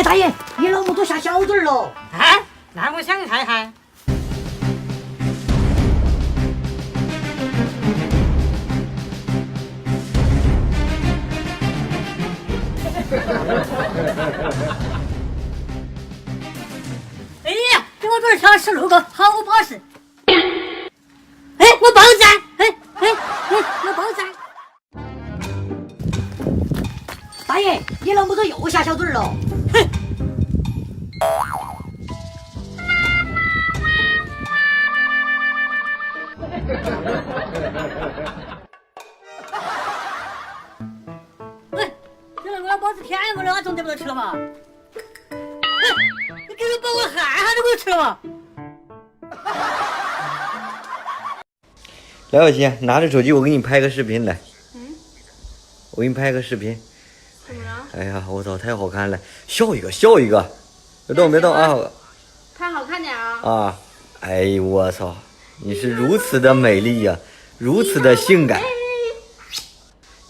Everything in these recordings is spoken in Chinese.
大爷，你老母都下小嘴了。哎，那我想看看。哎呀，给我这儿小16个，好巴适。哎，我爆赞！我爆赞！大爷，你老母都又下小嘴了。哼！喂，这个老包子天我了，总得不能吃了吧？你给我把我汗都给我吃了吧？来，小新，拿着手机，我给你拍个视频来。我给你拍个视频。怎么了？哎呀，我操，太好看了！笑一个，笑一个，别动，别动啊！看好看点啊！啊，哎呦，我操，你是如此的美丽呀，如此的性感。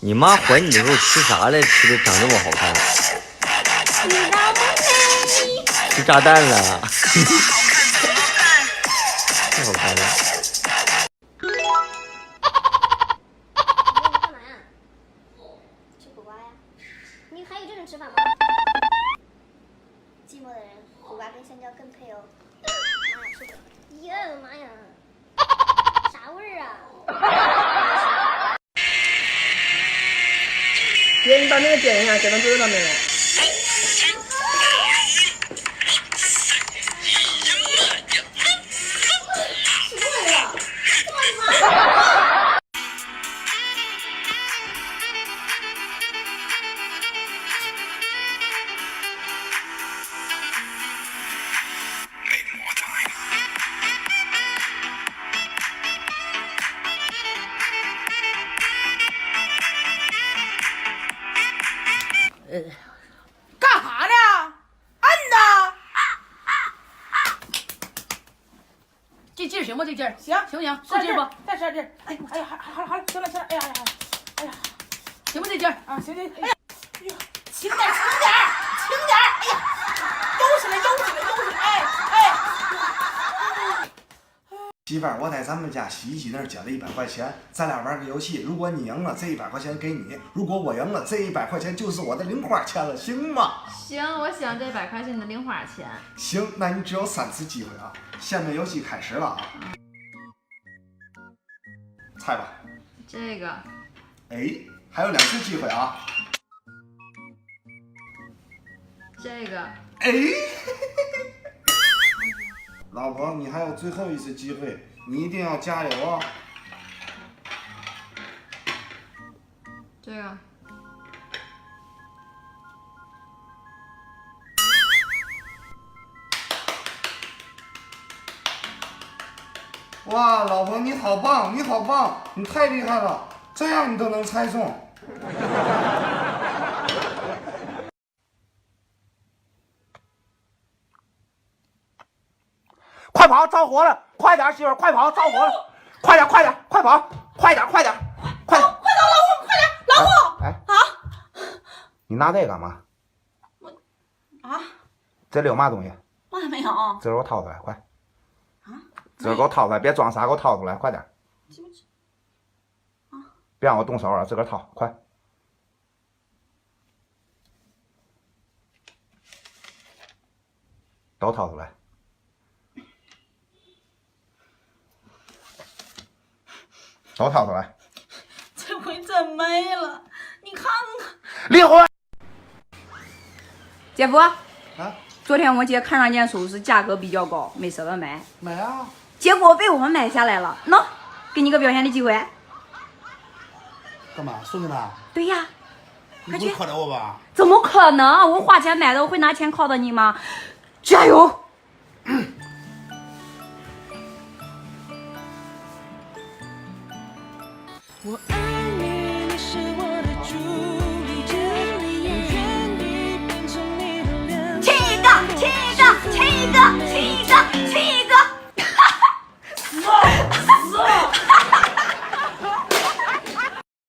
你妈怀你的时候吃啥了？吃的长这么好看？吃炸弹了。太好看了。你还有这种吃法吗？寂寞的人，苦瓜跟香蕉更配哦。妈呀，是的。呀妈呀，啥味儿啊？姐，你把那个点一下，给他追到没有？干哈呢？按呐！这劲儿行不？这劲儿行行不行？使劲不？再使劲！哎呀，好了，行了，哎呀，行不？这劲儿啊，行，哎呀，轻点，哎呀，悠起来，哎。媳妇儿，我在咱们家洗衣机那儿捡了100块钱，咱俩玩个游戏。如果你赢了，这100块钱给你；如果我赢了，这100块钱就是我的零花钱了，行吗？行，我想这100块钱的零花钱。行，那你只有3次机会啊！下面游戏开始了啊！猜吧。这个。哎，还有2次机会啊！这个。哎。老婆，你还有最后1次机会，你一定要加油哦。这个。哇，老婆你好棒，你好棒，你太厉害了，这样你都能猜中。快跑，着火了！快点，媳妇儿，快跑，着火了！快点，快跑！快点！快点，老虎！哎啊！你拿这干嘛？这里有嘛东西？我也没有。这给我掏出来，快！这给我掏出来，别装傻，给我掏出来，快点！别让我动手啊！自个儿掏，快！都掏出来！都掏出来！这回真没了，你看看。离婚。姐夫啊，昨天我姐看上件首饰，价格比较高，没舍得买，买啊！结果被我们买下来了。喏，给你个表现的机会。干嘛送给他？对呀，你不会考着我吧？怎么可能？我花钱买的，我会拿钱考的你吗？加油！我爱